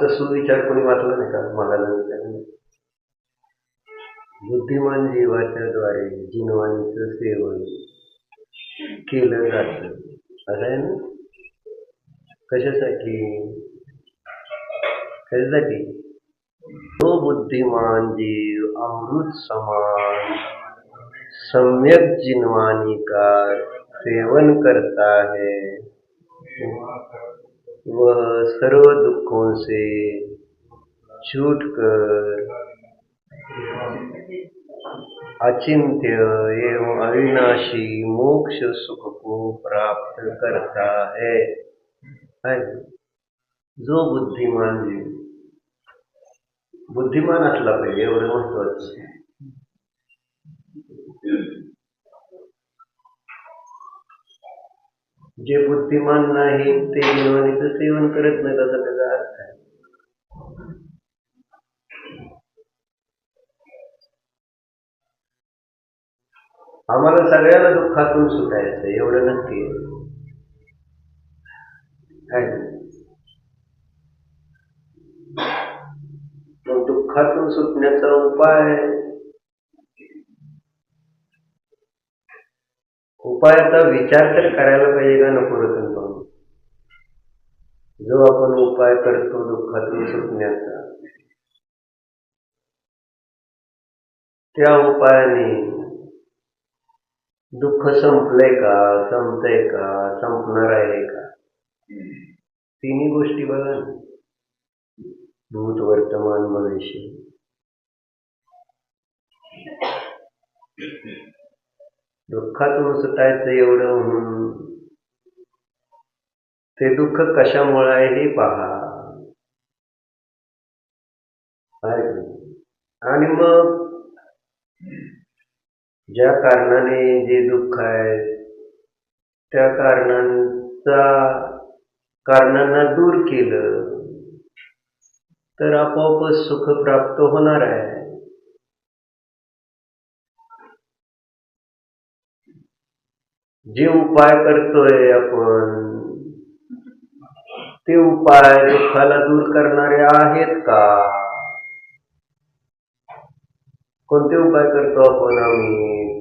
मागचा सुविचार कोणी वाचला नाही का? मागायला विचार. बुद्धिमान जीवाच्या द्वारे जिनवानीचं सेवन केलं जातं असं आहे ना. कशासाठी? कशासाठी? तो बुद्धिमान जीव अमृत समान सम्यक जिनवानी का सेवन करता है, वह सर्व दुखों से छूटकर अचिंत्य एवं अविनाशी मोक्ष सुख को प्राप्त करता है. जो बुद्धिमान जीव बुद्धिमान असला पाहिजे, एवढं महत्वाचं. जे बुद्धिमान नाही ते जिनवानीचं सेवन करत नाही, असा त्याचा अर्थ आहे. आम्हाला सगळ्याला दुःखातून सुटायचं एवढं नक्की आहे. मग दुःखातून सुटण्याचा उपायाचा विचार तर करायला पाहिजे का नको रतन? जो आपण उपाय करतो दुःखातून सुटण्याचा, त्या उपायाने दुःख संपलंय का, संपतंय का, संपणार आहे का? तिन्ही गोष्टी बघा, भूत वर्तमान भविष्य. दुःखातून सुटायचं एवढं म्हणून ते दुःख कशामुळे आहे हे पहा. आणि मग ज्या कारणाने जे दुःख आहे त्या कारणांना दूर केलं तर आपोआपच सुख प्राप्त होणार आहे. जे उपाय करतोय आपण ते उपाय दुःखाला दूर करणारे आहेत का? कोणते उपाय करतो आपण? आम्ही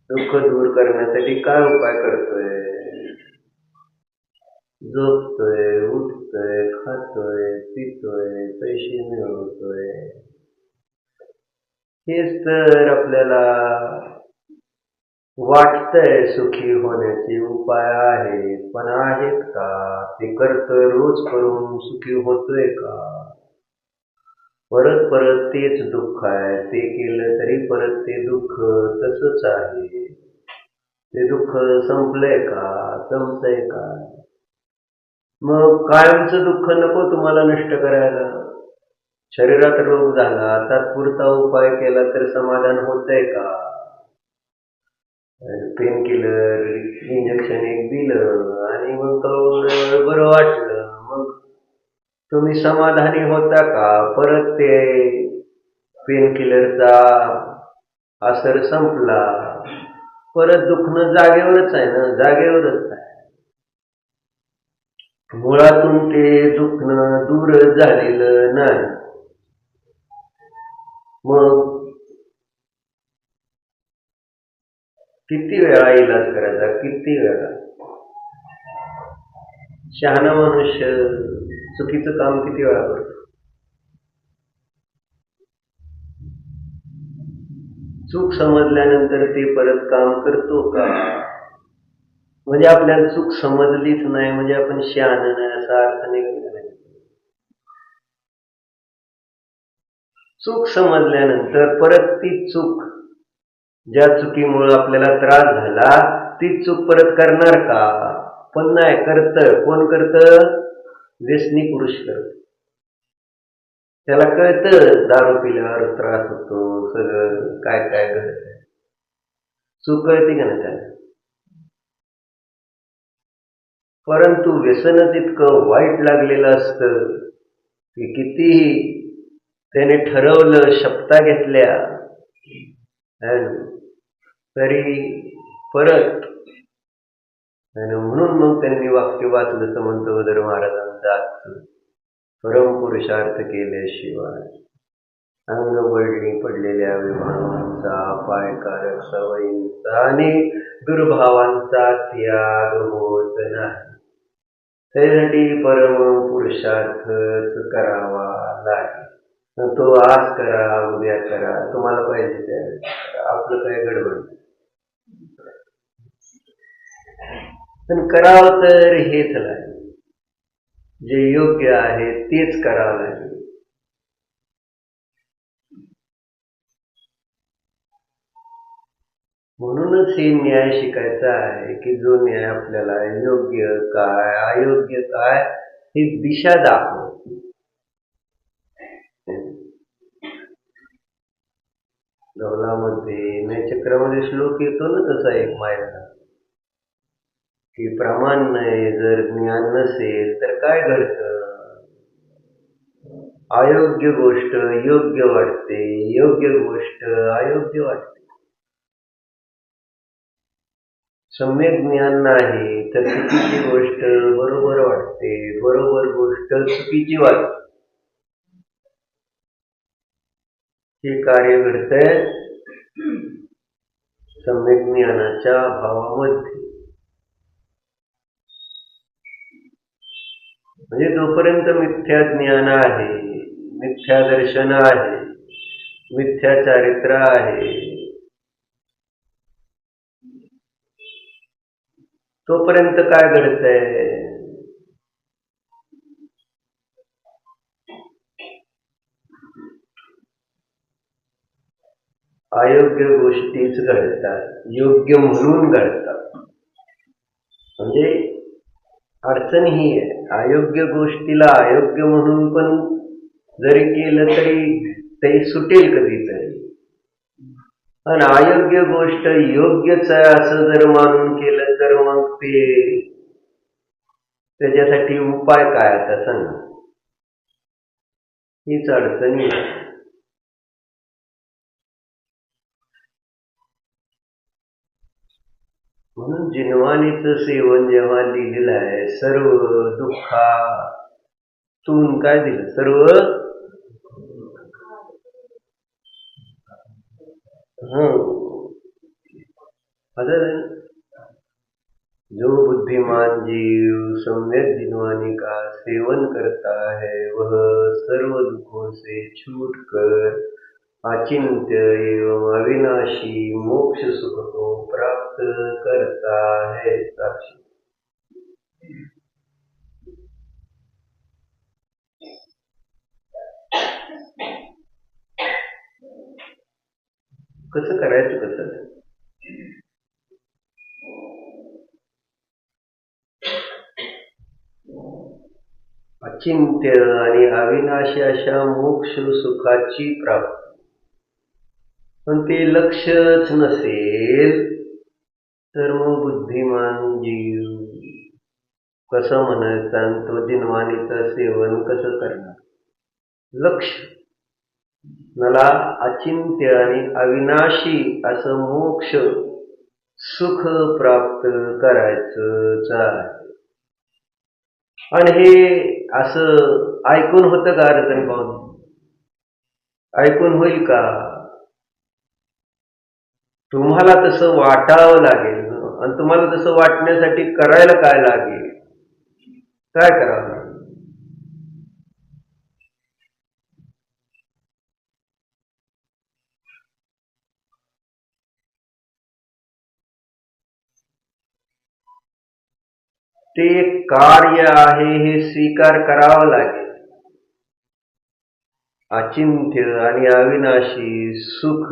दुःख दूर करण्यासाठी काय उपाय करतोय? झोपतोय, उठतोय, खातोय, पितोय, पैसे मिळवतोय. हेच तर आपल्याला वाटतंय सुखी होण्याचे उपाय आहेत, पण आहेत का? ते करतोय, रोज करून सुखी होतोय का? परत परत तेच दुःख आहे, ते केलं तरी परत ते दुःख तसंच आहे. ते दुःख संपलंय का, संपतंय का? मग कायमचं दुःख नको तुम्हाला नष्ट करायला. शरीरात रोग झाला, तात्पुरता उपाय केला तर समाधान होतंय का? पेन किलर इंजेक्शन एक दिलं आणि मग बरं वाटलं, मग तुम्ही समाधानी होता का? परत ते पेन किलरचा असर संपला, परत दुखणं जागेवरच आहे ना, जागेवरच आहे. मुळातून ते दुखणं दूर झालेलं नाही. मग किती वेळा इलाज करायचा? किती वेळा? शहाणा मनुष्य चुकीचं काम किती वेळा करतो? चूक समजल्यानंतर ते परत काम करतो का? म्हणजे आपल्याला चूक समजलीच नाही म्हणजे आपण शहाणा नाही असा अर्थ नाही. चूक समजल्यानंतर परत ती चूक, ज्या चुकीमुळे आपल्याला त्रास झाला, ती चूक परत करणार का? पण नाही करत. कोण करत? व्यसनी पुरुष करत. त्याला कळतं दारू पिल्यावर त्रास होतो, सगळं काय काय घडत. चूक कळते का नाही त्याला? परंतु व्यसनच इतकं वाईट लागलेलं असतं की कितीही त्याने ठरवलं, शपथा घेतल्या, तरी परत. म्हणून मग त्यांनी वाक्य वाचलं समंत वगैरे महाराजांचं. परमपुरुषार्थ केल्याशिवाय अंगवळणी पडलेल्या विभावांचा, पायकारक सवयींचा आणि दुर्भावांचा त्याग होत नाही. त्यासाठी परम पुरुषार्थच करावा लागेल. तो आज करा, उद्या करा, तुम्हाला पाहिजे त्या, आपलं काय गडबड. पण करावं तर हेच लागेल, जे योग्य आहे तेच करावं लागेल. म्हणूनच हे न्याय शिकायचा आहे की जो न्याय आपल्याला योग्य काय अयोग्य काय ही दिशा दाखवतो. गवलामध्ये नैचक्रामध्ये श्लोक येतो ना तसा एक मायेचा की प्रमाण नाही, जर ज्ञान नसेल तर काय घडतं, अयोग्य गोष्ट योग्य वाटते, योग्य गोष्ट अयोग्य वाटते. सम्यक ज्ञान नाही तर चुकीची गोष्ट बरोबर वाटते, बरोबर गोष्ट चुकीची वाटते. हे कार्य घडतंय सम्यक ज्ञानाच्या अभावामध्ये. म्हणजे जोपर्यंत मिथ्या ज्ञान आहे, मिथ्या दर्शन आहे, मिथ्या चारित्र आहे, तोपर्यंत काय घडतंय, अयोग्य गोष्टीच घडतात, योग्य म्हणून घडतात. म्हणजे अडचण ही आहे, अयोग्य गोष्टीला अयोग्य म्हणून पण जरी केलं तरी ते सुटेल कधीतरी. आणि अयोग्य गोष्ट योग्यच आहे असं जर मानून केलं तर मग ते त्याच्यासाठी उपाय काय आता सांगा. हीच अडचणी. म्हणून जिनवानीचं सेवन जेव्हा लिहिलेलं आहे, सर्व दुःखातून काय दिलं, सर्व जो बुद्धिमान जीव सम्यक जिनवानी का सेवन करता है वह सर्व दुखों से छूट कर अचिंत्य एवं अविनाशी मोक्ष सुख को प्राप्त करता है. साक्षी. कसं करायचं, कसं अचिंत्य आणि अविनाशी अशा मोक्ष सुखाची प्राप्ती. पण ते लक्षच नसेल तर मग बुद्धिमान जीव कसं म्हणायचं आणि तो जिनवानीचं सेवन कसं करणार. लक्ष मला अचिंत्य आणि अविनाशी असं मोक्ष सुख प्राप्त करायचं आहे. आणि हे असं ऐकून होतं का अडचण पाहून? ऐकून होईल का? तुम्हाला तसं वाटावं लागेल. आणि तुम्हाला तसं वाटण्यासाठी करायला काय लागेल, काय करावं लागेल? ते कार्य आहे हे स्वीकार करावं लागेल. अचिंत्य आणि अविनाशी सुख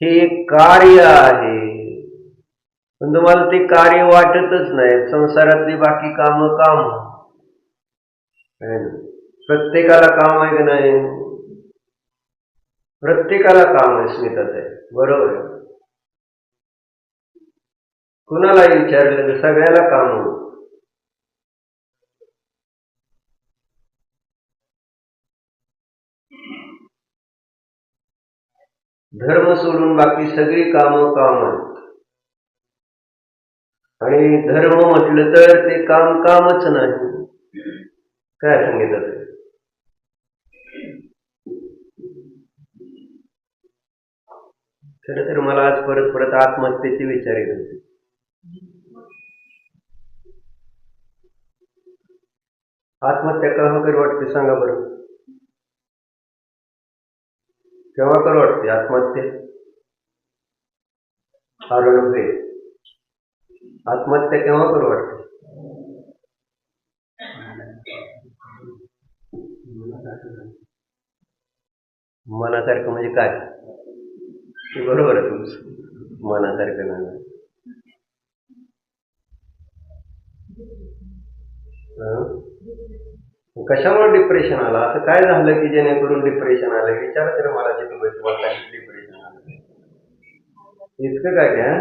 हे कार्य आहे. पण तुम्हाला ते कार्य वाटतच नाही. संसारातली बाकी काम प्रत्येकाला काम आहे की नाही? प्रत्येकाला काम आहे. स्मितात आहे, बरोबर आहे. कुणाला विचारलं तर सगळ्याला काम होत. धर्म सोडून बाकी सगळी काम आहेत. आणि धर्म म्हटलं तर ते कामच नाही. काय सांगितलं? खरं तर मला आज परत परत आत्महत्येचे विचार येत होते. आत्महत्या केव्हा करू वाटते सांगा बरं? केव्हा करू वाटते आत्महत्या? आरोग्य आत्महत्या केव्हा करू वाटते? मनासारखं म्हणजे काय? ते बरोबर आहे तुमचं, मनासारखं नाही. हं? कशामुळे डिप्रेशन आला? असं काय झालं की जेणेकरून डिप्रेशन आलं? विचारा तर मला जे तुम्हाला डिप्रेशन आलं. इतकं काय घ्या?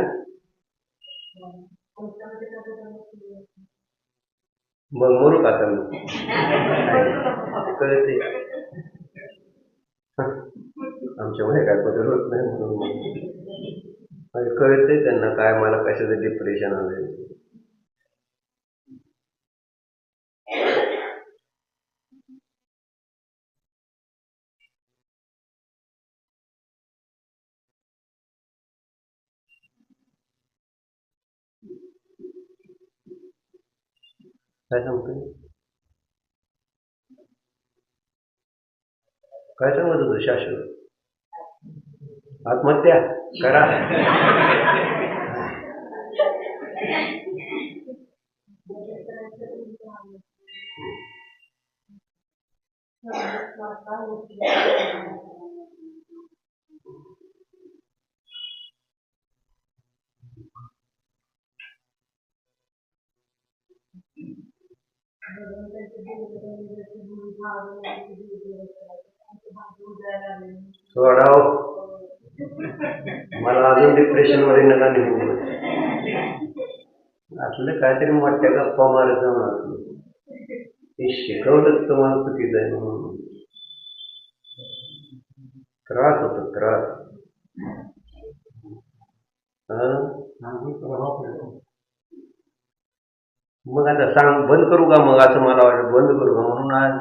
मग मरू का तुम्ही? कळते आमच्यामुळे काय बदल होत नाही म्हणून कळते त्यांना काय मला कशाचं डिप्रेशन आलंय. काय सांगतोय? काय सांगत होतं शाश्वत? आत्महत्या करा. सोडाव, मला अजून डिप्रेशन मध्ये नका निघून. असलं काहीतरी मोठ्या गप्पा मारत जाऊन ते शिकवलं तुम्हाला चुकीचं आहे म्हणून त्रास होतो, त्रास. मग आता सांग बंद करू का? मग असं मला वाटतं बंद करू का म्हणून आज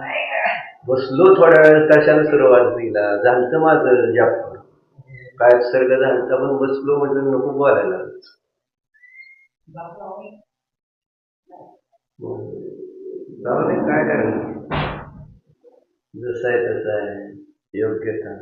बसलो थोड्या वेळ. कशाला सुरुवात दिला झालं माझं जाप काय सर्ग झालं पण बसलो म्हटलं नको बोलायला. जाऊ दे काय करणार, जसं आहे तसं आहे, योग्यता.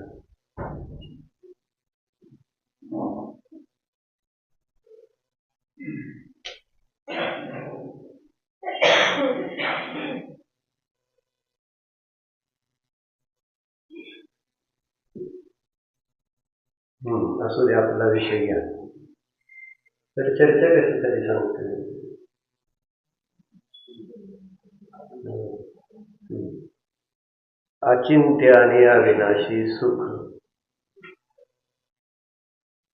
असू दे, आपला विषय घ्या. तर चर्चा कशासाठी सांगते? अचिंत्य आणि अविनाशी सुख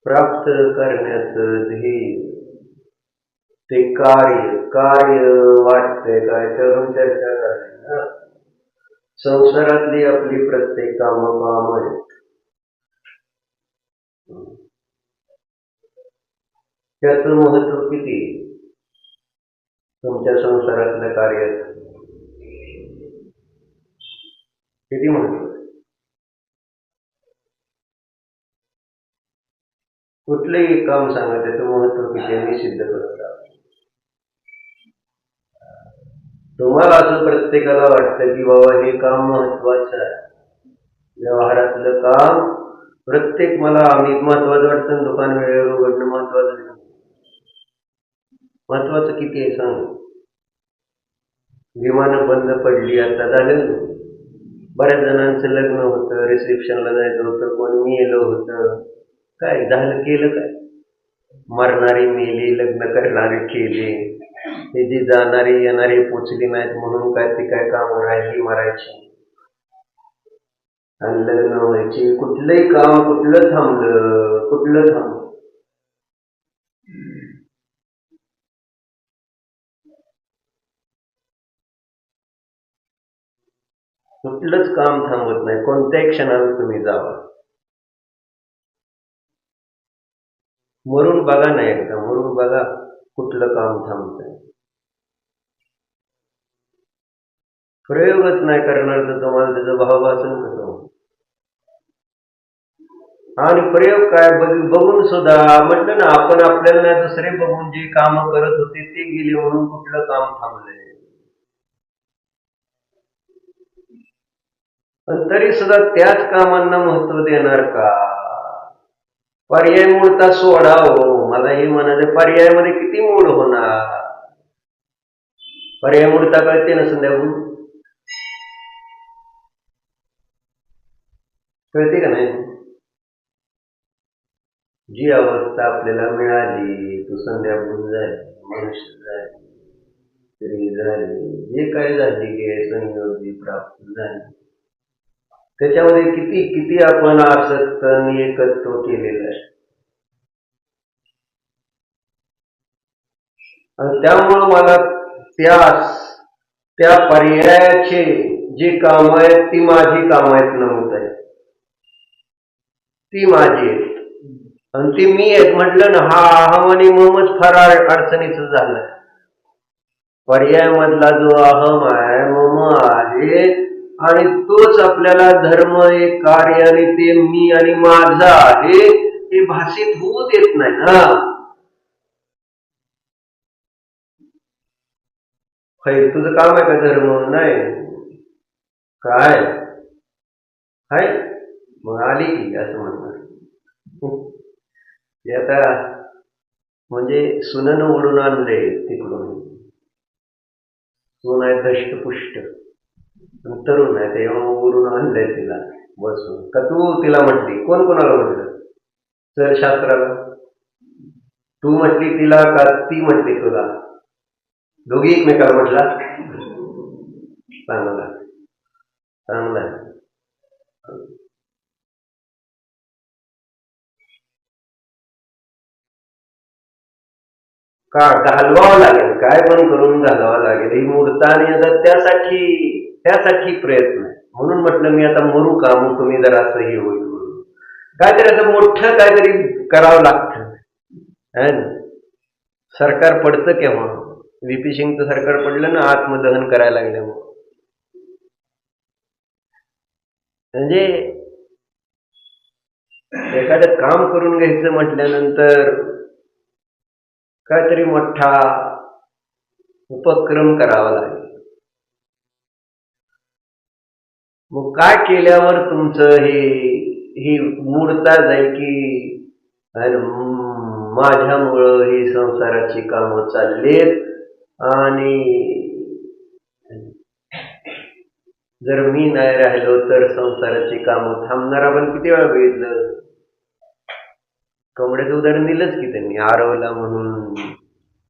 प्राप्त करण्याचं ध्येय ते कार्य कार्य वाटतंय काय करून चर्चा करायची. संसारातली आपली प्रत्येक काम आहेत. त्याचं महत्व किती तुमच्या संसारातल्या कार्याचं? किती महत्व? कुठलंही काम सांगा त्याचं महत्व किती सिद्ध करता. तुम्हाला असं प्रत्येकाला वाटतं की बाबा हे काम महत्वाचं आहे, व्यवहारातलं काम प्रत्येक मला महत्वाचं वाटतं. दुकान वेळेवर उघडणं महत्वाचं नाही. महत्वाचं किती आहे सांग? विमानं बंद पडली आता झालं, बऱ्याच जणांचं लग्न होतं, रिसेप्शनला जायचं होतं, कोण मेलं होतं, काय झालं केलं काय? मरणारी मेली, लग्न करणारे केले, हे जी जाणारी येणारी पोचली नाहीत म्हणून काय ती काय कामं राहिली मरायची आणि लग्न व्हायची. कुठलंही काम कुठलं थांबलं? कुठलं थांबलं? कुठलंच काम थांबत नाही. कोणत्याही क्षणाला तुम्ही जावा. मरून बघा नाही एकदा, मरून बघा कुठलं काम थांबतंय. प्रयोगच नाही करणार तर तुम्हाला त्याचा भाव असेल कसं? आणि प्रयोग काय बघून सुद्धा म्हटलं ना आपण, आपल्याला दुसरे बघून जे काम करत होते ते गेले म्हणून कुठलं काम थांबलंय. पण तरी सुद्धा त्याच कामांना महत्व देणार का? पर्याय मूळता सोडा हो. मला हे म्हणायचं, पर्यायामध्ये किती मूळ होणार? पर्याय मूळता कळते ना संध्याकाळी, कळते का नाही? जी अवस्था आपल्याला मिळाली, तू संध्याकाळी झाली, मनुष्य झाली, स्त्री झाली, जे काय झाली की संयोगी प्राप्त झाली, त्याच्यामध्ये किती किती आपण आसक्त आणि एकत्व केलेलं आहे. आणि त्यामुळं मला त्या पर्यायाचे जी काम आहेत ती माझी काम आहेत नव्हत आहे, ती माझी आहेत आणि ती मी आहेत म्हटलं ना, हा अहम आणि ममच फार अडचणीचं झालं. पर्याय मधला जो अहम आहे, मम आहे, आणि तोच आपल्याला धर्म, एक कार्य आणि ते मी आणि माझा आहे हे भाषित होऊ देत नाही ना. तुझं काम आहे का धर्म? नाही. काय हाय मग आली की असं म्हणणार. आता म्हणजे सुनन ओढून आणले तिकडून, सून आहे दष्टपुष्ट, तरुण आहे तेव्हा ओढून आणलंय तिला बसून. का तू तिला म्हटली? कोण कोणाला म्हटलं? सर शास्त्राला तू म्हटली तिला का ती म्हटली तुला? दोघी एकमेकाला म्हटला. चांगला चांगला का घालवावं लागेल, काय पण करून घालवावं लागेल ही मूर्ता. आणि आता त्यासाठी प्रयत्न आहे. म्हणून म्हटलं मी आता मरू का, मग तुम्ही जर असं हे होईल म्हणून काहीतरी असं मोठं काहीतरी करावं लागतं. सरकार पडतं केव्हा? व्हीपी सिंगचं सरकार पडलं ना आत्मदहन करायला लागल्यामुळं. म्हणजे एखादं काम करून घ्यायचं म्हटल्यानंतर काहीतरी मोठा उपक्रम करावा लागेल. मग काय केल्यावर तुमचं ही मूर्ता जाईल की माझ्यामुळं ही संसाराची कामं चाललीत, आणि जर मी नाही राहिलो तर संसाराची कामं थांबणार. आपण किती वेळा बघितलं, कोंबड्याचं उदाहरण दिलंच की त्यांनी, आरवला म्हणून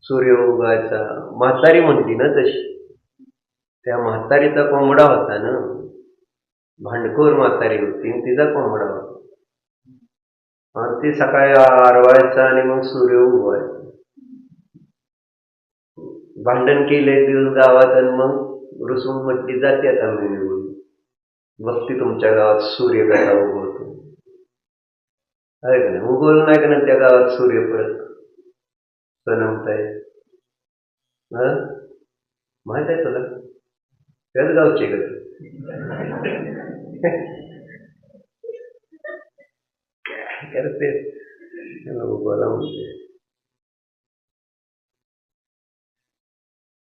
सूर्य उगायचा. म्हातारी म्हणती ना तशी, त्या म्हातारीचा कोंबडा होता ना, भांडखोर म्हातारी होती, तिचा कोंबडा होता, आणि ती सकाळी आरवायचा आणि मग सूर्य उगवायचा. भांडण केले दिवस गावात आणि मग रुसून म्हटली जाते आता मिळून बघती तुमच्या गावात सूर्य कसा उगवतो. आहे का नाही? उगवलं नाही का ना त्या गावात सूर्य परत सनमताय. माहित आहे तुला? त्याच गावचे का? काय करते उगवला म्हणते.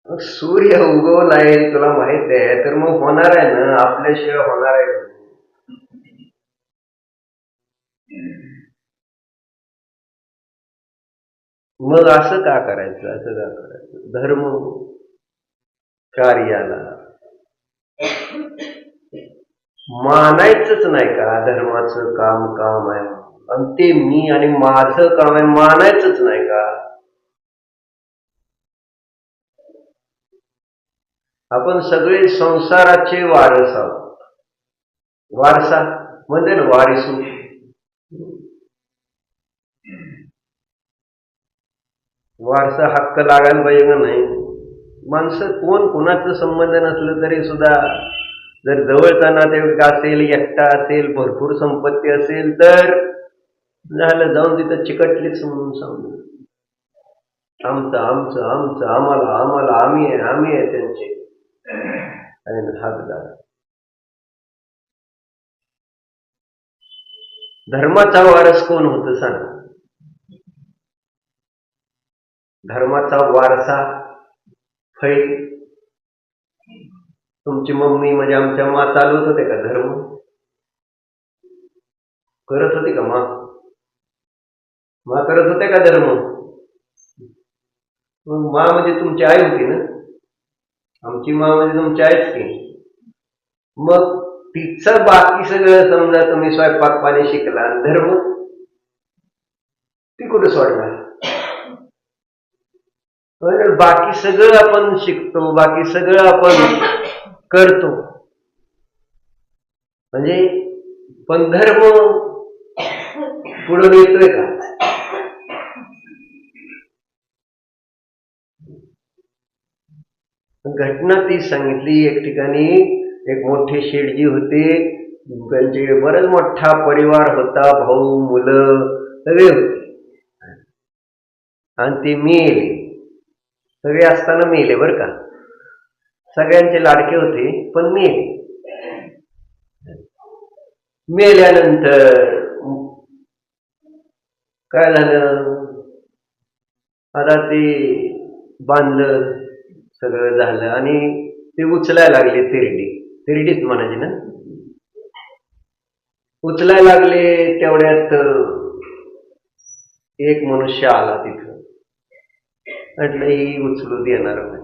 सूर्य उगवलाय तुला माहित आहे तर मग होणार आहे ना, आपल्याशिवाय होणार आहे. मग असं का करायचं? असं का करायचं? धर्म कार्याला मानायचंच नाही का? धर्माचं काम आहे आणि ते मी आणि माझं काम आहे मानायचंच नाही का? आपण सगळे संसाराचे वारस आहोत. वारसा म्हणजे ना वारिसू. वारसा हक्क लागायला पाहिजे का नाही? माणसं कोण कुणाचं संबंध नसलं तरी सुद्धा जर जवळचा नातेवाईक असेल, एकटा असेल, भरपूर संपत्ती असेल तर झालं, जाऊन तिथं चिकटलीच म्हणून सांगू. आमचं आमचं आमचं आम्हाला आम्हाला आम्ही आहे त्यांचे हकदार. धर्माचा वारस कोण होतं सांग? धर्माचा वारसा फै तुमची मम्मी म्हणजे आमच्या मा चालवत होते का धर्म? करत होती का मा करत होते का धर्म? मग मा म्हणजे तुमची आई होती ना, आमची मा म्हणजे तुमची आईच की. मग तिचं बाकी सगळं समजा तुम्ही स्वयंपाक पाणी शिकला आणि धर्म ती कुठं सोडणार? बाकी सगळं आपण शिकतो, बाकी सगळं आपण करतो, म्हणजे पण धर्म पुढे येतोय का? घटना ती सांगितली. एक ठिकाणी एक मोठे शेठजी होते, त्यांचे बरेच मोठा परिवार होता, भाऊ मुलं सगळे होते, आणि ते मेले. सगळे असताना मेले बरं का, सगळ्यांचे लाडके होते पण मेले. मेल्यानंतर काय झालं, आता ते बांधलं, सगळं झालं आणि ते उचलायला लागले. तिरडीच म्हणायची ना, उचलायला लागले. तेवढ्यात एक मनुष्य आला तिथं, म्हटलं ही उचलू देणार नाही.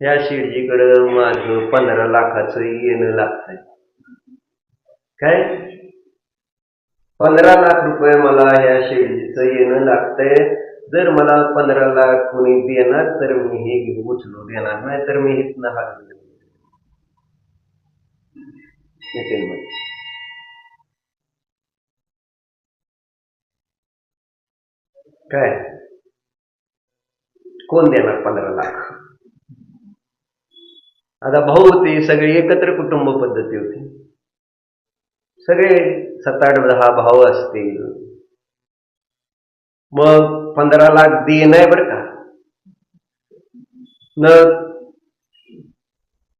या शेठजीकडं माझं 15 लाखाचं येणं लागतंय. काय 15 लाख रुपये मला या शेठजीचं येणं लागतंय. जर मला 15 लाख कोणी देणार तर मी हे उचलू देणार नाही, तर मी इथनं हलवलं. काय कोण देणार 15 लाख? आता भाऊ होते, सगळे एकत्र कुटुंब पद्धती होती, सगळे 7-8-10 भाऊ असतील. मग 15 लाख दे नाही बरं का. मग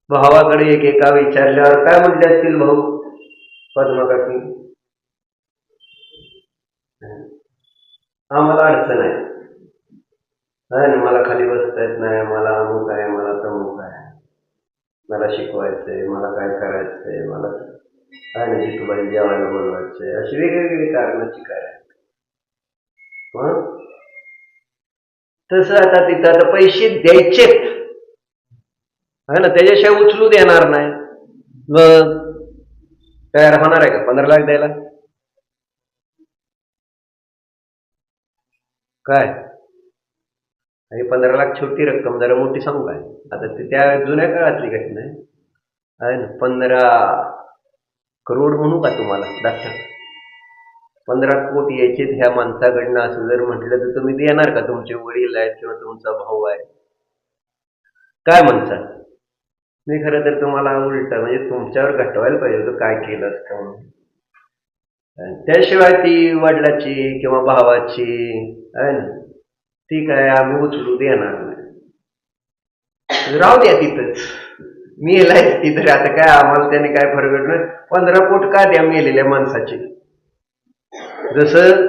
भावाकडे एका विचारल्यावर काय म्हटले असतील भाऊ? पद्मकाकी, आम्हाला अडचण आहे, मला खाली बसता येत नाही, मला अमुक आहे, मला तमुक आहे, मला शिकवायचंय, मला काय करायचंय, मला काय नाही जितूबाई जेवायला बोलवायचंय, अशी वेगवेगळी कारणाची काय. तसं आता तिथं आता पैसे द्यायचेत है ना, त्याच्याशिवाय उचलू देणार नाही. मग तयार होणार आहे का 15 लाख द्यायला? काय हे 15 लाख छोटी रक्कम, जरा मोठी सांगू काय? आता ते त्या जुन्या काळातली घटना आहे ना. 15 करोड म्हणू का तुम्हाला डॉक्टर? 15 कोटी यायचे ह्या माणसाकडनं असं जर म्हटलं तर तुम्ही देणार का? तुमचे वडील आहेत किंवा तुमचा भाऊ आहे, काय म्हणतात? मी खरं तर तुम्हाला उलट म्हणजे तुमच्यावर घटवायला पाहिजे होतं काय केलं असतं म्हणून. त्याशिवाय ती वडिलाची किंवा भावाची आहे ना, ती काय आम्ही उचलू देणार नाही, राहू द्या तिथंच. मेलाय तिथं, आता काय आम्हाला त्याने काय फरक नाही. 15 कोट का द्या मेलेल्या माणसाचे? जसं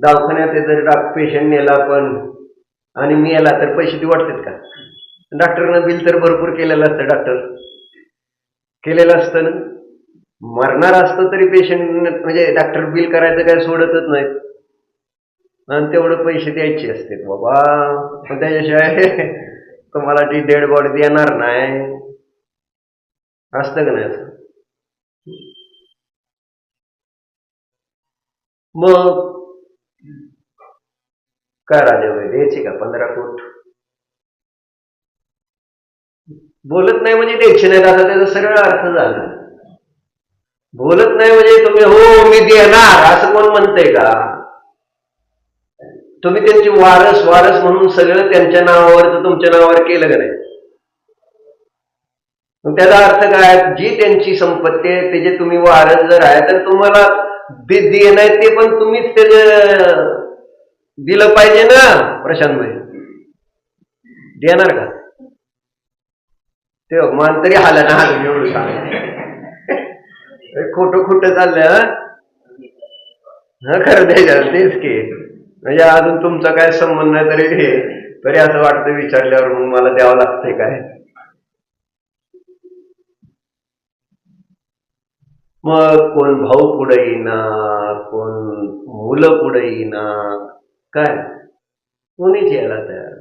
दवाखान्यात जर पेशंट नेला पण आणि मेला तर पैसे ती वाटतात का? डॉक्टरनं बिल तर भरपूर केलेलं असतं, डॉक्टर केलेलं असतं ना. मरणार असतं तरी पेशंट म्हणजे डॉक्टर बिल करायचं काय सोडतच नाही, आणि तेवढं पैसे द्यायचे असते बाबा. पण त्याच्याशिवाय तुम्हाला ती डेड बॉडी देणार नाही, असतं का नाही असं? मग काय राजाबाई द्यायची का 15 कोट? बोलत नाही म्हणजे द्यायचे नाहीत असा त्याचा सरळ अर्थ झाला. बोलत नाही म्हणजे तुम्ही हो मी देणार असं कोण म्हणतंय का? तुम्ही त्यांची वारस म्हणून सगळं त्यांच्या नावावर तर तुमच्या नावावर केलं का नाही? मग त्याचा अर्थ काय? जी त्यांची संपत्ती आहे त्याचे तुम्ही वारस जर आहे तर तुम्हाला देणं ते पण तुम्हीच त्याचं दिलं पाहिजे ना. प्रशांत भाई देणार का? ते मान तरी हाल ना, एवढं सांग. खोटं खोटं चाललंय. हा खरं द्यायचं तेच की. म्हणजे अजून तुमचा काय संबंध नाही तरी असं वाटतं विचारल्यावर मग मला द्यावं लागतंय काय. मग कोण भाऊ पुढे येईना, कोण मुलं पुढे येईना, काय कोणीच यायला तयार.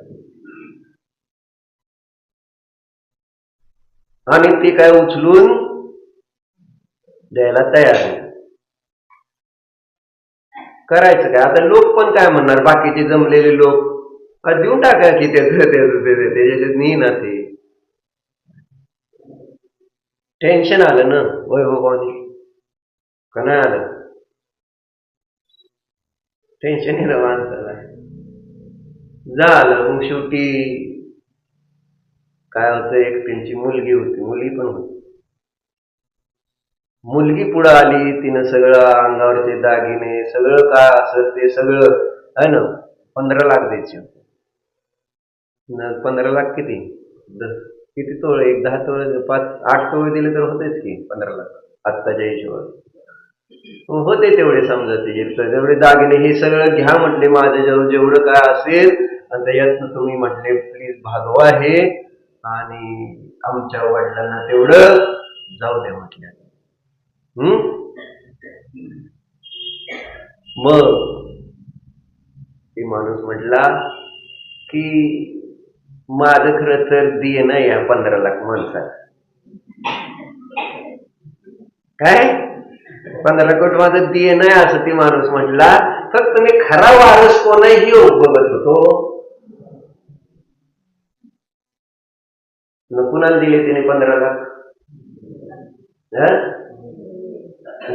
आणि ती काय उचलून द्यायला तयार नाही. करायचं काय आता. लोक पण काय म्हणणार, बाकीचे जमलेले लोक देऊन टाका की त्याच्यात नाही ना. ते टेन्शन आलं ना वैभवानी का नाही आलं. टेन्शन येणं माणसाला. झालं मग शेवटी काय होतं, एक त्यांची मुलगी होती, मुलगी पण होती. मुलगी पुढे आली, तिनं सगळं अंगावरचे दागिने सगळं काय असं ते सगळं आहे ना 15 लाख द्यायचे. 15 लाख किती किती तोळे, एक 10 तोळे 5-8 तोळे दिले तर होतेच की 15 लाख आत्ताच्या हिशोबात. होते तेवढे, समजा तेवढे दागिने हे सगळं घ्या म्हटले, माझ्याजवळ जेवढं काय असेल आणि त्याच्यात तुम्ही म्हटले प्लीज भागवा हे, आणि आमच्या वडिलांना तेवढं जाऊ द्या म्हटलं. मग ती माणूस म्हटला की माझं खरं तर दिये नाही या 15 लाख माणसाला. काय 15 कोटी माझं दिये नाही असं ती माणूस म्हटला. फक्त मी खरा वारस कोणही बघत होतो. कुणाला दिले तिने 15 लाख?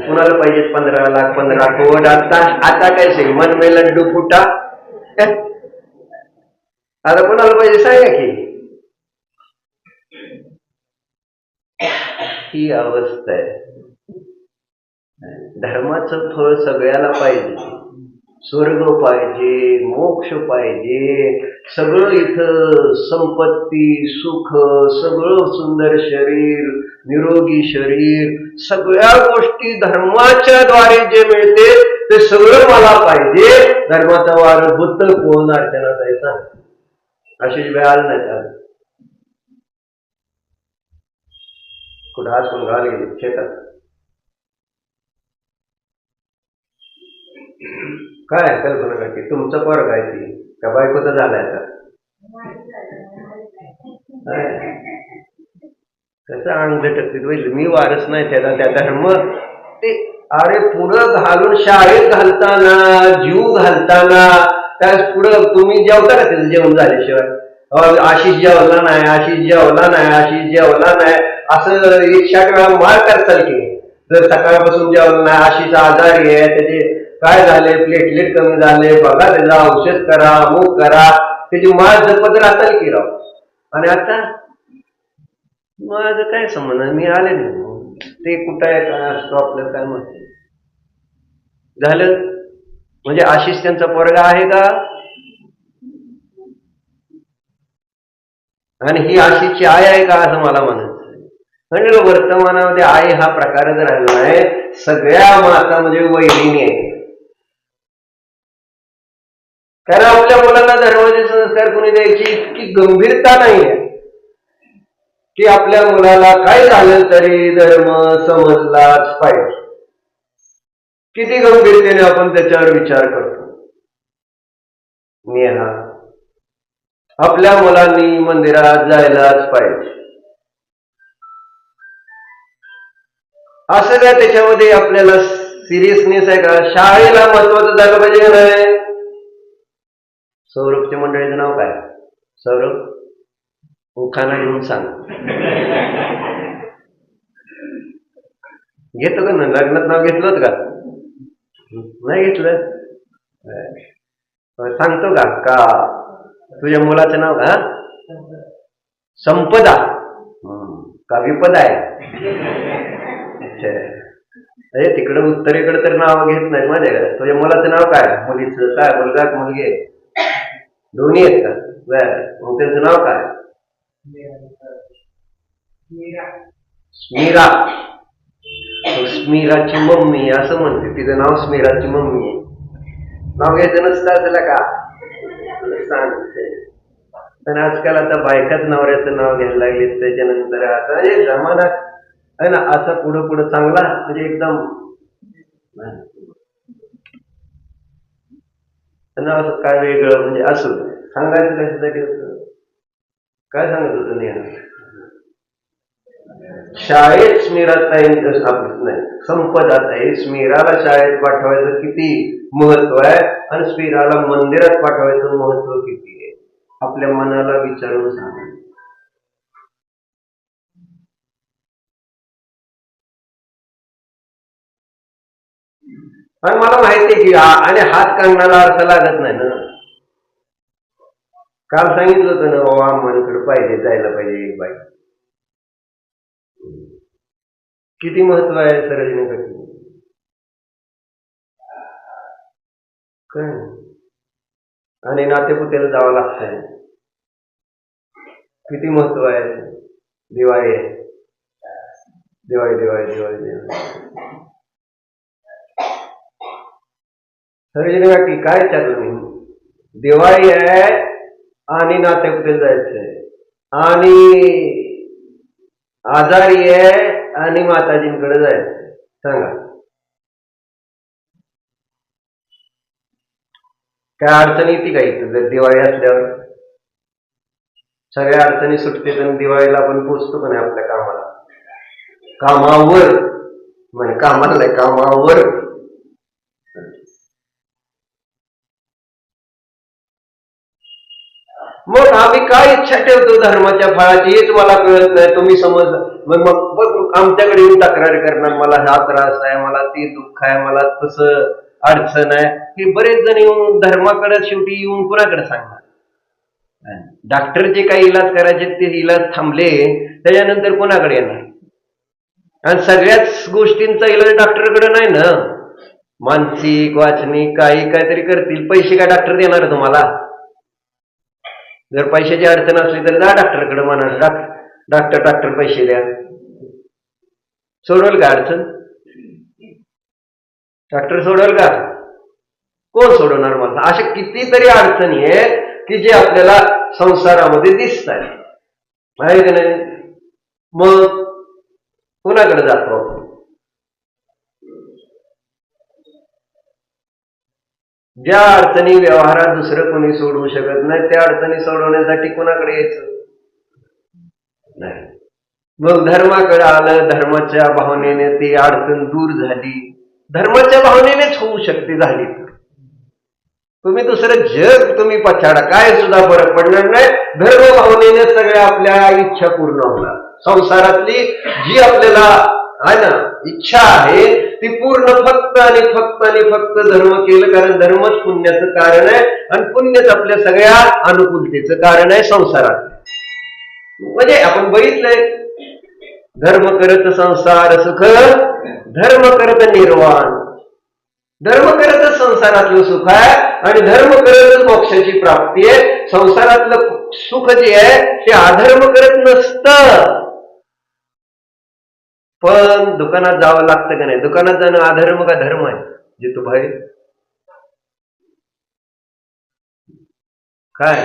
कुणाला पाहिजे 15 लाख 15 कोट? आता काय श्रीमंत में लड्डू फुटा. आता कोणाला पाहिजे सांगा की. ही अवस्था आहे. धर्माचं फळ सगळ्याला पाहिजे, स्वर्ग पाहिजे, मोक्ष पाहिजे, सगळं इथं संपत्ती सुख, सगळं सुंदर शरीर, निरोगी शरीर, सगळ्या गोष्टी धर्माच्या द्वारे जे मिळते ते सगळं मला पाहिजे. धर्माचा वार होत कोण अर्चना जायचा अशी वेळ आली नाही त्याला. कुठं आज कोण गावाला गेले शेतात. काय कल्पना करते तुमचं पोर काय ती का बायकोचा झालाय आता. कसं अंग झटकते, मी वारस नाही त्याचा त्या धर्म ते. अरे पुढं घालून शाळेत घालताना, जीव घालताना, त्या पुढं तुम्ही जेवता का त्याचं जेवण झाल्याशिवाय? आशिष जेवला नाही, आशिष जेवला नाही, आशिष जेवला नाही असं 100 वेळा मार करताल की. जर सकाळपासून जेवला नाही, आशिष आजारी आहे, त्याचे काय झाले, प्लेटलेट कमी झाले, बघा त्याचं औषध करा, अमुक करा, त्याची माळ जपत राहताल की राव. आणि आता माझं काय संबंध, मी आले नाही, ते कुठं आहे काय असतो आपलं काय म्हणते झालं. म्हणजे आशिष त्यांचा पोरगा आहे का? आणि ही आशिषची आई आहे का असं मला म्हणायचं. म्हणजे वर्तमानामध्ये आई हा प्रकारच राहिला आहे. सगळ्या माता म्हणजे वैरिणी आहे. कारण आपल्या मुलांना धर्माचे संस्कार कोणी द्यायची इतकी गंभीरता नाही आहे की आपल्या मुलाला काय झालं तरी धर्म समजलाच पाहिजे. किती गंभीरतेने आपण त्याच्यावर विचार करतो. नेहा आपल्या मुलांनी मंदिरात जायलाच पाहिजे असं काय त्याच्यामध्ये आपल्याला सिरियसनेस आहे का? शाळेला महत्वाचं झालं पाहिजे का नाही? सौरभच्या मंडळीचं नाव काय? सौरभ उखाणा घेऊन सांग. घेतो का ना? लग्नात नाव घेतलं का? नाही घेतलं? सांगतो का तुझ्या मुलाचं नाव का? संपदा का विपदा आहे? अच्छा, तिकडं उत्तरेकडे तर नाव घेत नाही माझ्याकडे. तुझ्या मुलाचं नाव काय? मुलीचं काय? मुलगा मुलगी आहे? दोन्ही आहेत का? मग त्यांचं नाव काय? मीरा. स्मिराची मम्मी असं म्हणते, तिचं नाव स्मिराची मम्मी आहे. नाव घ्यायचं नसतं असलं का सांगते. पण आजकाल आता बायकाच नवऱ्याचं नाव घ्यायला लागले. त्याच्यानंतर आता जमाना आहे ना असा पुढं पुढं चांगला म्हणजे एकदम असं काय वेगळं म्हणजे असं सांगायचं कशासाठी होतं. काय सांगत होतं नाही शाळेत स्मिराताई नाही संपदाताई स्मिराला शाळेत पाठवायचं किती महत्व आहे आणि स्मिराला मंदिरात पाठवायचं महत्व किती आहे आपल्या मनाला विचारून सांगा. आणि मला माहिती आहे की आणि हात काढण्याला अर्थ लागत नाही ना. काल सांगितलं होतं ना बाबा अम्मांकडे पाहिजे जायला पाहिजे एक बाई. किती महत्व आहे सरोजिनीसाठी काय. आणि नातेपुतेला जावं लागतंय. किती महत्व आहे. दिवाळी आहे. दिवाळी दिवाळी दिवाळी दिवाळी सरोजिनीसाठी काय चालू नाही. दिवाळी आहे आणि नातेपुतेला जायचंय आणि आजारी आहे आणि माताजींकडे जायचं. सांगा काय अडचण येते का इथं जर दिवाळी असल्यावर. सगळ्या अडचणी सुटते तर दिवाळीला आपण पोचतो का नाही आपल्या कामाला. कामावर म्हणजे कामाला नाही कामावर. मग आम्ही काय इच्छा ठेवतो धर्माच्या फळाची हेच मला कळत नाही. तुम्ही समज मग मग आमच्याकडे येऊन तक्रारी करणार मला हा त्रास आहे मला ते दुःख आहे मला तसं अडचण आहे. हे बरेच जण येऊन धर्माकडे शेवटी येऊन कुणाकडे सांगणार. डॉक्टर जे काही इलाज करायचे ते इलाज थांबले त्याच्यानंतर कोणाकडे येणार. आणि सगळ्याच गोष्टींचा इलाज डॉक्टरकडे नाही ना. मानसिक वाचनिक काही काहीतरी करतील. पैसे काय डॉक्टर देणार तुम्हाला. जर पैशाची अडचण असली तर जा डॉक्टरकडे म्हणा. डॉक्टर पैसे द्या. सोडवल का अडचण. डॉक्टर सोडवल का. कोण सोडवणार मला. अशा कितीतरी अडचणी आहेत की जे आपल्याला संसारामध्ये दिसत आहे माहिती की नाही. मग कुणाकडे जातो आपण. ज्या अडचणी व्यवहारात दुसरं कोणी सोडवू शकत नाही त्या अडचणी सोडवण्यासाठी कुणाकडे यायचं नाही. मग धर्माकडे आलं. धर्माच्या भावनेने ती अडचण दूर झाली. धर्माच्या भावनेनेच होऊ शकते झाली. तुम्ही दुसरं जग तुम्ही पछाडा काय सुद्धा फरक पडणार नाही. धर्म भावनेने सगळ्या आपल्या इच्छा पूर्ण होणार. संसारातली जी आपल्याला आहे ना इच्छा आहे ती पूर्ण फक्त आणि फक्त आणि फक्त धर्म केलं. कारण धर्मच पुण्याचं कारण आहे आणि पुण्यच आपल्या सगळ्या अनुकूलतेचं कारण आहे संसारात. म्हणजे आपण बघितलंय धर्म करत संसार सुख धर्म करत निर्वाण. धर्म करतच संसारातलं सुख आहे आणि धर्म करतच मोक्षाची प्राप्ती आहे. संसारातलं सुख जे आहे ते अधर्म करत नसतं. पण दुकानात जावं लागतं का नाही. दुकानात जाणं अधर्म का धर्म आहे. जितू भाई काय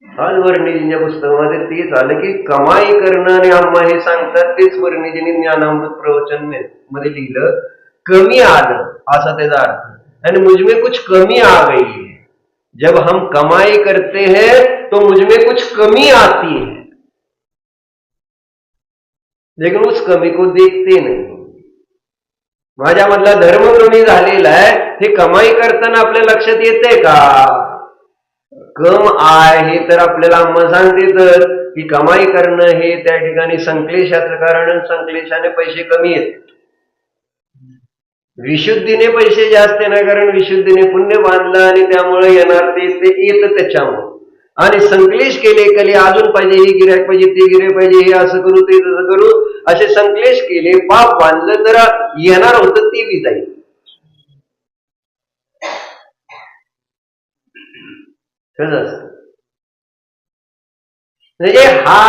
आज वर्णिजींच्या पुस्तकामध्ये तेच आलं की कमाई करणं आणि आम्हा हे सांगतात. तेच वर्णिजींनी ज्ञानामृत प्रवचन मध्ये लिहिलं. कमी आलं असा त्याचा अर्थ. आणि मुझमें कुछ कमी आ गई है. जब हम कमाई करते हैं तो मुझमें कुछ कमी आती है लेकिन उस कमी को देखते नहीं. माझ्यामधला धर्म कमी झालेला आहे हे कमाई करताना आपल्या लक्षात येते का. कम आय हे तर आपल्याला अम्मा सांगते तर की कमाई करणं हे त्या ठिकाणी संक्लेशाचं कारण. संक्लेशाने पैसे कमी येत. विशुद्धीने पैसे जास्त नाही कारण विशुद्धीने पुण्य बांधलं आणि त्यामुळे येणार ते येतं त्याच्यामुळे. आणि संक्लेश केले कली अजून पाहिजे हे गिऱ्हाईक पाहिजे ते गिऱ्हाईक पाहिजे हे असं करू ते तसं करू असे संक्लेश केले पाप बांधलं तर येणार होतं ते बी जाईल. म्हणजे हा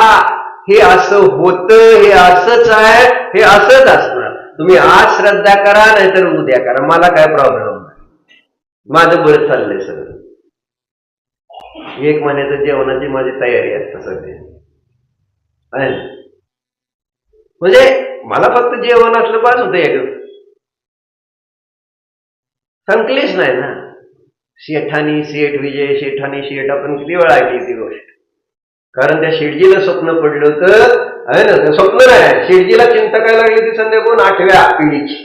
हे असं होतं, हे असंच आहे, हे असंच असणार. तुम्ही आज श्रद्धा करा नाहीतर उद्या करा, मला काय प्रॉब्लेम नाही. माझं बरं चाललंय सगळं. 1 महिन्याचं जेवणाची माझी तयारी असते सध्या. म्हणजे मला फक्त जेवण असलं पास होतं एक संकलेश नाही ना. शेठानी शेठ, विजय शेठानी शेठ, आपण किती वेळा ऐकली ती गोष्ट. कारण त्या शेठजीला स्वप्न पडलं होतं, आहे ना, स्वप्न नाही, शेठजीला चिंता काय लागली ती संध्याकाळून 8व्या पिढीची.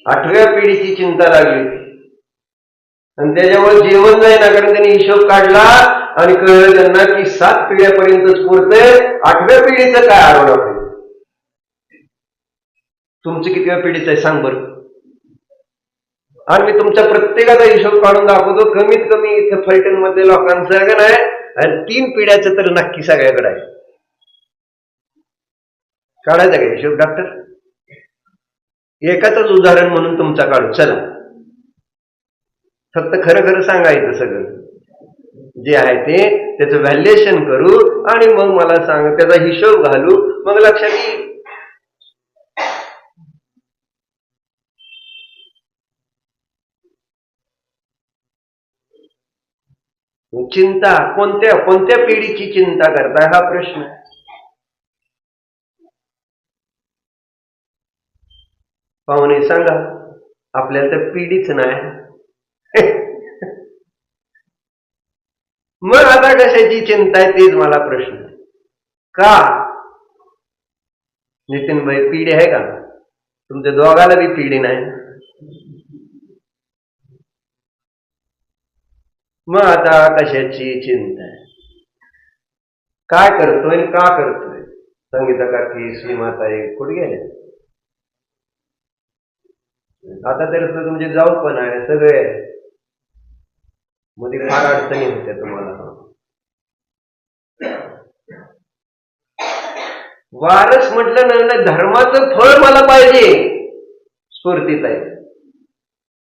8व्या पिढीची चिंता लागली होती आणि त्याच्यामुळे जेवण नाही ना. कारण त्यांनी हिशोब काढला आणि कळलं त्यांना की 7 पिढ्यापर्यंतच पुरतंय, 8व्या पिढीचं काय आरोप आहे. तुमचं कितव्या पिढीचं आहे सांग बरं. आणि मी तुमच्या प्रत्येकाचा हिशोब काढून दाखवतो. कमीत कमी इथं फलटण मध्ये लोकांचं का नाही, आणि 3 पिढ्याचं तर नक्की सगळ्याकडे आहे. काढायचा का हिशोब डॉक्टर? एकाच उदाहरण म्हणून तुमचा काढू. चला, फक्त खरं खरं सांगायचं सगळं जे आहे ते, त्याचं व्हॅल्युएशन करू आणि मग मला सांग, त्याचा हिशोब घालू, मग लक्षात येईल. चिंता कोणत्या कोणत्या पिढीची चिंता करताय हा प्रश्न. पाहुणे सांगा, आपल्याला तर पिढीच नाही. मग आता कशाची चिंता आहे तेच मला प्रश्न. का नितीन भाई पिढी आहे का? तुमच्या दोघाला बी पिढी नाही. मग आता कशाची चिंता आहे? काय करतोय का करतोय? संगीता काकी, श्रीमाताई कुठे गेले? आता तर तुमचे जाऊ पण आहे सगळे, मध्ये फार अडचणी होत्या तुम्हाला. वारस म्हटलं ना, धर्माचं फळ मला पाहिजे. स्फूर्तीत आहे,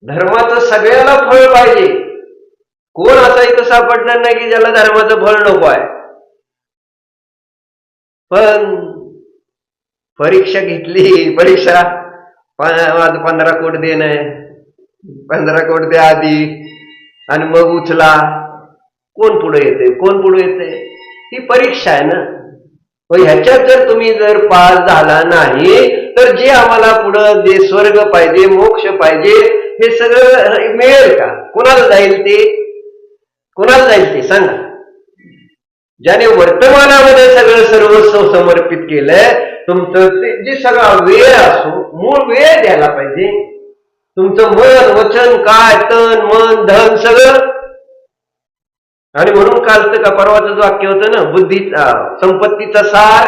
धर्माचं सगळ्याला फळ पाहिजे. कोण असा इथं सापडणार नाही की ज्याला धर्माचं फळ नको आहे. पण परीक्षा घेतली, परीक्षा 15 कोट देणं, 15 कोट द्या आधी आणि मग उचला. कोण पुढे येते, कोण पुढे येते, ही परीक्षा आहे ना. ह्याच्यात जर तुम्ही जर पास झाला नाही तर जे आम्हाला पुढं जे स्वर्ग पाहिजे, मोक्ष पाहिजे, हे सगळं मिळेल का? कोणाला जाईल ते? कोणाला जाईल ते सांगा. ज्याने वर्तमानामध्ये सगळं सर्वस्व समर्पित केलंय, तुमचं जे सगळा वेळ असो, मूळ वेळ द्यायला पाहिजे. तुमचं मन, वचन, काय, तन, मन, धन सगळं. आणि म्हणून कालचं का परवाचं वाक्य होतं ना, बुद्धी संपत्तीचा सार.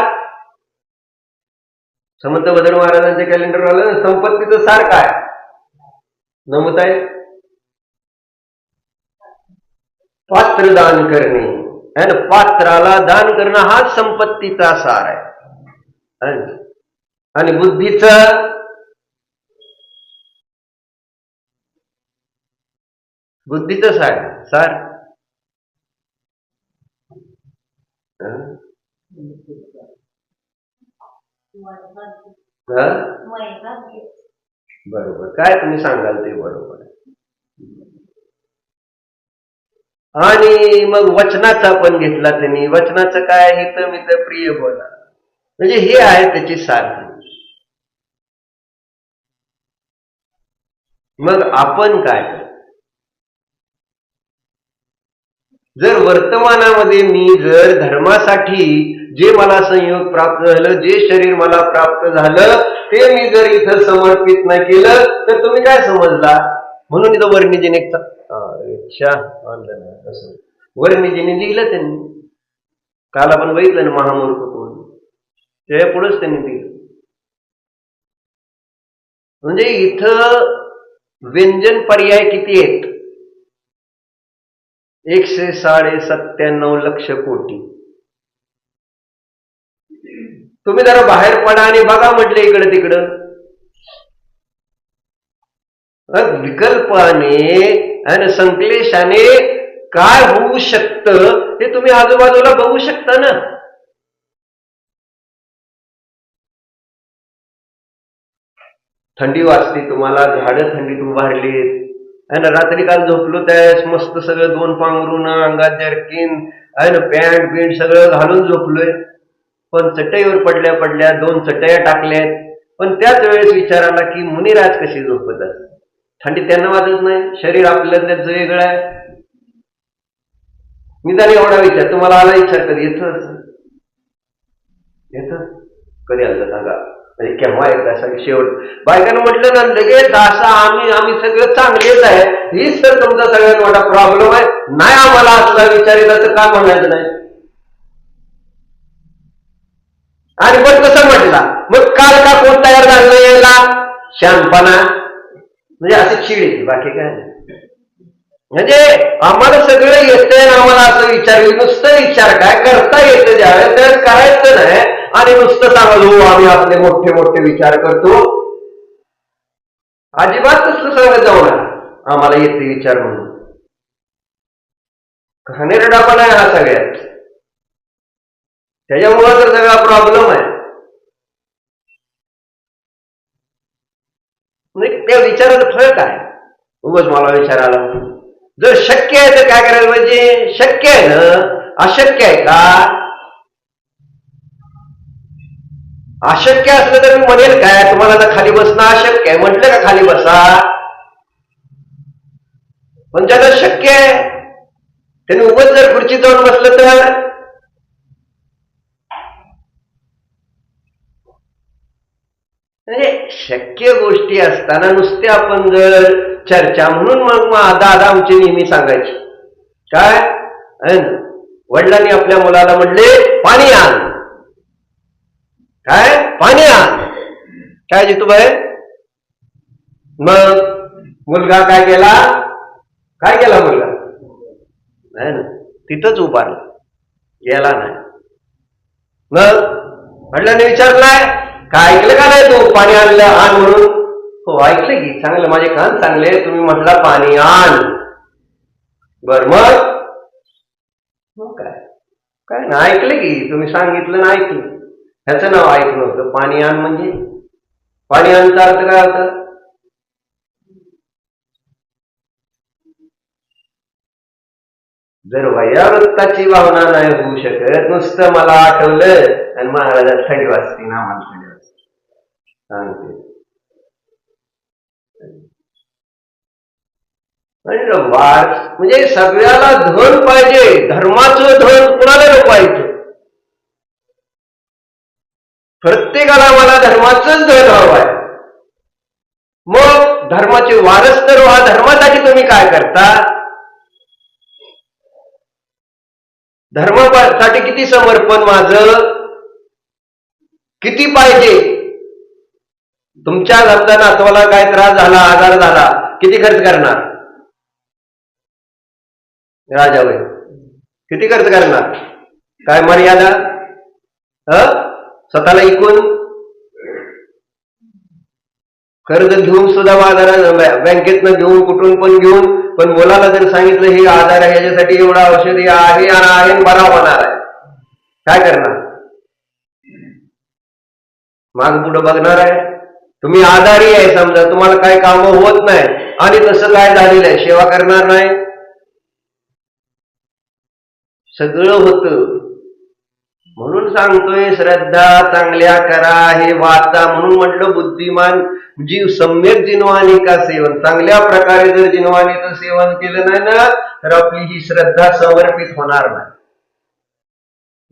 समर्थ भद्र महाराजांच्या कॅलेंडर आलं ना, संपत्तीचं सार काय नमत आहे? पात्र दान करणे, आणि पात्राला दान करणं हा संपत्तीचा सार आहे. आणि बुद्धीचं सार बरोबर. काय तुम्ही सांगाल ते बरोबर. आणि मग वचनाचा पण घेतला त्यांनी. वचनाचं काय? हित मित प्रिय बोला, म्हणजे हे आहे त्याची साधन. मग आपण काय करतो? जर वर्तमानामध्ये मी जर धर्मासाठी जे मला संयोग प्राप्त झालं, जे शरीर मला प्राप्त झालं, ते मी जर इथं समर्पित नाही केलं तर तुम्ही काय समजला? म्हणून इथं वर्णिजीने वर्णिजीने लिहिलं त्यांनी. काल आपण बघितलं ना महामूर्ख कोण, त्या पुढेच त्यांनी दिलं. म्हणजे इथं व्यंजन पर्याय किती आहेत? 197 लक्ष कोटी. तुम्ही जरा बाहेर पडा आणि बघा म्हटले इकडं तिकडं. विकल्पाने आणि संकलेशाने काय होऊ शकतं हे तुम्ही आजूबाजूला बघू शकता ना. थंडी वाजते तुम्हाला, झाडं थंडीत उभारलीत. आहे ना, रात्री काल झोपलो त्यावेळेस मस्त सगळं 2 पांघरून अंगात जर्किन आहे ना, पॅन्ट बिंट सगळं घालून झोपलोय. पण चटईवर पडल्या पडल्या 2 चटया टाकल्यात. पण त्याच वेळेस विचार आला की मुनिराज कशी झोपत असतात. थंडी त्यांना वाजत नाही, शरीर आपलं त्याचं वेगळं आहे. निदान एवढा विचार तुम्हाला आला, विचार कधी येत कधी आलं सांगा, म्हणजे केव्हा एकदा शेवट बायकांना म्हटलं ना लगेच असं आम्ही सगळं चांगलेच आहे, हीच तर तुमचा सगळ्यात मोठा प्रॉब्लेम आहे, नाही आम्हाला असला विचार येत तर का म्हणायचं नाही. आणि पण कसं म्हटला मग काल का कोण तयार झालं यायला, शहाणपणा म्हणजे अशी चीड येते, बाकी काय नाही. म्हणजे आम्हाला सगळं येतंय, आम्हाला असं विचार, नुसतं विचार काय करता येतं ज्यावेळेस त्यावेळेस करायचं नाही. आणि नुसतं सांगलो आम्ही आपले मोठे मोठे विचार करतो, अजिबात तसलं सांगत जाऊ नका आम्हाला येते विचार म्हणून. घाणेरडा पण आहे हा सगळ्यात, त्याच्यामुळे तर सगळा प्रॉब्लेम आहे. म्हणजे त्या विचाराचं फळ काय, उगाच मला विचार आला. जर शक्य आहे तर काय करायला पाहिजे, शक्य आहे ना, अशक्य आहे का? अशक्य असलं तर मी म्हणेल काय, तुम्हाला आता खाली बसणं अशक्य आहे म्हटलं का खाली बसा. पण ज्याला शक्य आहे त्याने उगाच जर खुर्ची जाऊन बसलं तर, म्हणजे शक्य गोष्टी असताना नुसते आपण जर चर्चा म्हणून, मग दादा आमची नेहमी सांगायची काय, वडिलांनी आपल्या मुलाला म्हणले पाणी आण, काय पाणी आण, काय जितूबाई. मग मुलगा काय केला मुलगा, नाही ना तिथंच उभारला, गेला नाही. मग वडिलांनी विचारलाय काय ऐकलं का नाही तू, पाणी आणलं आण म्हणून. हो ऐकलं की, चांगलं, माझे कान चांगले, तुम्ही म्हटला पाणी आण. बर मग काय ना ऐकलं की, तुम्ही सांगितलं ना ऐकलं, ह्याचं नाव ऐकलं होतं पाणी आण. म्हणजे पाणी आणचा अर्थ काय होता, जर वयावृत्ताची भावना नाही होऊ शकत, नुसतं मला आठवलं आणि महाराजात थंडी वाजते ना, मला थंडी वाजते सांगते. म्हणजे सगळ्याला धन पाहिजे, धर्माचं धन कुणाला नको पाहिजे, प्रत्येकाला मला धर्माचंच धन हवं आहे. मग धर्माचे वारस तर व्हा, धर्मासाठी तुम्ही काय करता, धर्मासाठी किती समर्पण माझं किती पाहिजे. तुमच्या घरचा नातवाला काय त्रास झाला, आजार झाला, किती खर्च करणार राजाबाई, किती खर्च करणार, काय मर्यादा, स्वतःला इकून कर्ज घेऊन सुद्धा बाजारात बँकेतनं घेऊन कुठून पण घेऊन, पण मुलाला जर सांगितलं हे आजार आहे याच्यासाठी एवढा औषधी आहे आणि बरा होणार आहे, काय करणार, माग पुढं बघणार आहे. तुम्ही आजारी आहे समजा, तुम्हाला काही कामं होत नाही आणि तसं काय झालेलं आहे, सेवा करणार नाही, सगळं होतं. म्हणून सांगतोय श्रद्धा चांगल्या करा, हे वाचा. म्हणून म्हटलं बुद्धिमान जीव सम्यक जिनवाणी का सेवन, चांगल्या प्रकारे जर जिनवाणीचं सेवन केलं नाही ना तर आपली ही श्रद्धा समर्पित होणार नाही.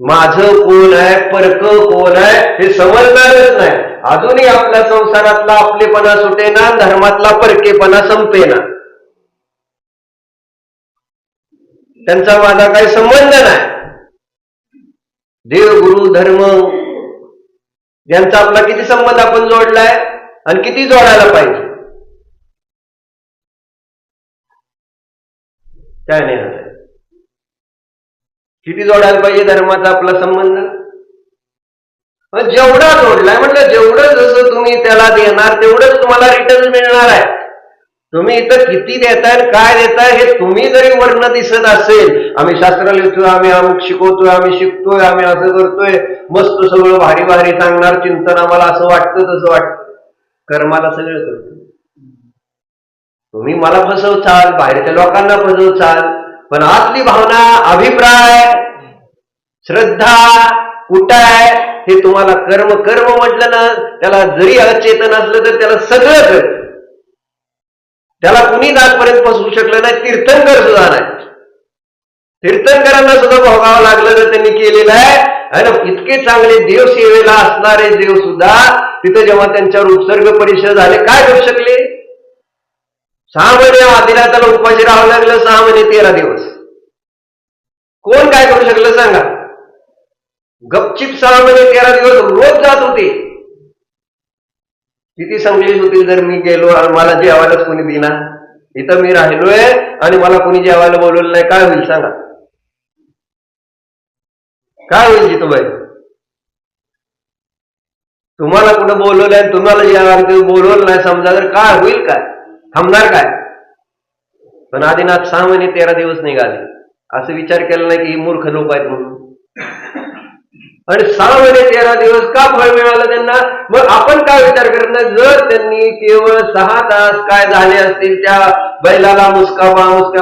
माझं कोण आहे, परक कोण आहे हे समजणारच नाही. अजूनही आपल्या संसारातला आपलेपणा सुटेना, धर्मातला परकेपणा संपेना. त्यांचा माझा काही संबंध नाही. देव गुरु धर्म यांचा आपला किती संबंध आपण जोडलाय आणि किती जोडायला पाहिजे, काय नाही होत. किती जोडायला पाहिजे धर्माचा आपला संबंध, जेवढा जोडलाय म्हटलं, जेवढं जसं तुम्ही त्याला देणार तेवढंच तुम्हाला रिटर्न मिळणार आहे. तुम्ही इथं किती देताय काय देताय हे तुम्ही जरी वर्ण दिसत असेल, आम्ही शास्त्र लिहितोय, आम्ही अमुक शिकवतोय, आम्ही शिकतोय, आम्ही असं करतोय, मस्त सगळं भारी भारी सांगणार चिंतन, आम्हाला असं वाटतं तसं वाटतं, कर्माला सगळं करतो. तुम्ही मला फसवचाल, बाहेरच्या लोकांना फसवचाल, पण आतली भावना, अभिप्राय, श्रद्धा कुठं आहे हे तुम्हाला कर्म कर्म म्हटलं ना, त्याला जरी अचेतन असलं तर त्याला सगळं करत. त्याला कुणी आजपर्यंत फसवू शकलं नाही, तीर्थंकर सुद्धा नाही. तीर्थंकरांना सुद्धा भोगावं लागलं तर त्यांनी केलेलं आहे. आणि इतके चांगले देव सेवेला असणारे देव सुद्धा तिथे जेव्हा त्यांच्यावर उपसर्ग परिषद झाले, काय करू शकले? 6 महिने आदिला त्याला उपाशी राहावं लागलं, 6 महिने 13 दिवस. कोण काय करू शकलं सांगा? गपचिप 6 महिने 13 दिवस रोज जात होते. किती संकलित होतील जर मी गेलो आणि मला जेवायलाच कोणी दिना. इथं मी राहिलोय आणि मला कोणी जेवायला बोलवलं नाही, काय होईल सांगा? काय होईल जितूबाई? तुम्हाला कुठं बोलवलंय, तुम्हाला जेवायला बोलवलं नाही समजा, तर काय होईल? काय थांबणार काय? पण आदिनाथ 6 महिने 13 दिवस निघाले. असं विचार केला नाही की ही मूर्ख लोक आहेत म्हणून. आणि 6 महिने 13 दिवस का फळ मिळालं त्यांना? मग आपण काय विचार करत नाही? जर त्यांनी केवळ 6 तास काय झाले असतील, त्या बैलाला मुसका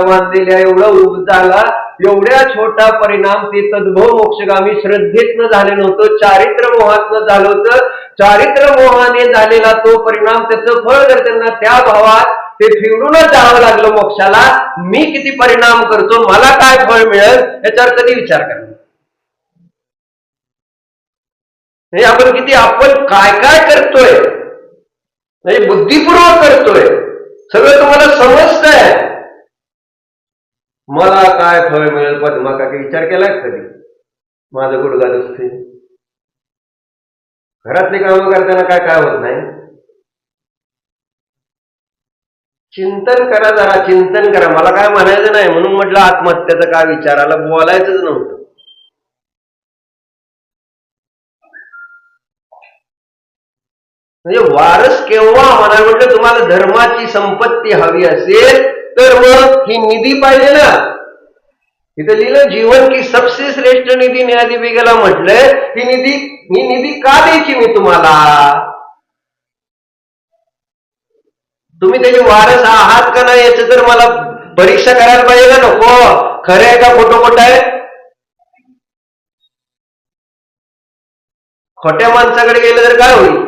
बांधलेल्या एवढा उभ झाला, एवढ्या छोटा परिणाम ते तद्भव मोक्षगामी श्रद्धेतनं झाले नव्हतं, चारित्र मोहातनं झालं होतं. चारित्र मोहाने झालेला तो परिणाम, त्याचं फळ जर त्यांना त्या भावात ते फिरूनच जावं लागलं मोक्षाला, मी किती परिणाम करतो, मला काय फळ मिळेल, याच्यावर कधी विचार करणार? आपण काय काय करतोय, म्हणजे बुद्धिपूर्वक करतोय, सगळं तुम्हाला समजतंय. मला काय फळ मिळेल पद्मा का विचार केलाय कधी? माझं गुडघा दुखते. घरातली कामं करताना काय काय होत नाही? चिंतन करा, जरा चिंतन करा. मला काय म्हणायचं नाही म्हणून म्हटलं आत्महत्याचं काय विचाराला बोलायचंच नव्हतं. म्हणजे वारस केव्हा म्हणा म्हटलं, तुम्हाला धर्माची संपत्ती हवी असेल तर मग ही निधी पाहिजे ना. इथं लिहिलं जीवन की सबसे श्रेष्ठ निधी न्यायाधी बिगेला म्हटलंय. ही निधी का द्यायची मी तुम्हाला? तुम्ही त्याचे वारस आहात का नाही याचं तर मला परीक्षा करायला पाहिजे ना. नको खरं आहे का खोटं खोटं आहे? खोट्या माणसाकडे गेलं तर काय होईल?